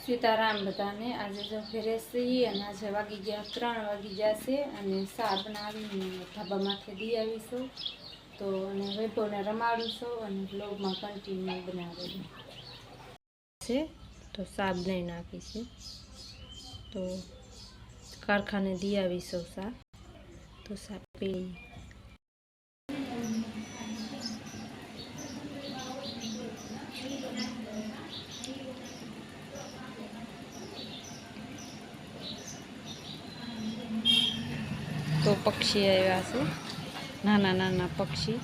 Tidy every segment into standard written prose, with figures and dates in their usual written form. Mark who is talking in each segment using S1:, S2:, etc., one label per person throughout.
S1: सीताराम बधाने आज जो घरे છીએ અને આજે વાગી ગયા 3 વાગી જશે અને સા બનાવીને ધાબામાંથી દી આવીશું તો અને વૈભવને રમાડું છું અને બ્લોગમાં કન્ટિન્યુ બનાવવાનું છે તો સા બનાવી નાખીશું તો કારખાને દી આવીશું સા તો સા પી तो पक्षी आया से नाना नाना पक्षी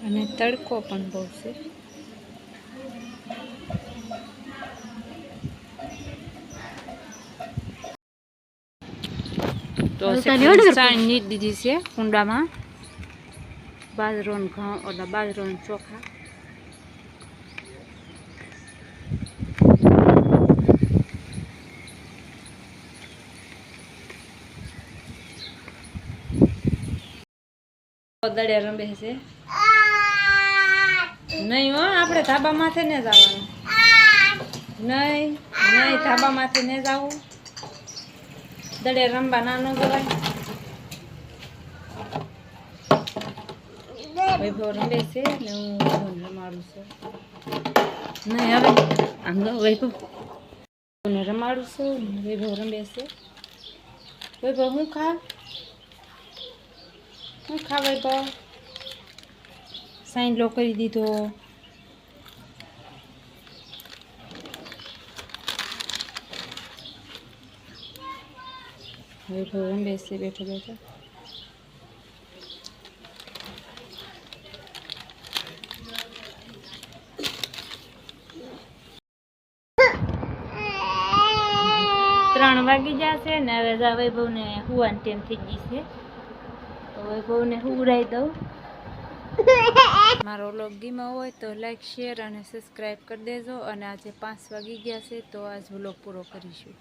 S1: અને તડકો પણ બહુ છે તો સાઈન નીટ દીધી છે કુંડામાં બાજરોન ઘઉં ઓલા બાજરોન ચોખા દડે રમે છે नहीं हो आपणे धाबा माथे ने जावानुं नहीं नहीं धाबा माथे ने जावुं दड़े रमवा ना न जवाय वैभव रमे छे ने हूँ रमाडुं छुं नहीं हवे आम तो वैभव ने रमाडुं छुं वैभव रमे छे वैभव हूँ खा वैभव साइन लो करी दीधो बैठो बेसे बैठो बैठो त्रण वागी जाशे ने हवे वैभव ने हुवानी टेम थई गई छे तो वैभव ने हुवराई दઉં मारो व्लॉग गम्यो होय तो लाइक शेर और सब्सक्राइब कर देजो और आज 5 वागी गया से तो आज व्लॉग पूरो करीशुं।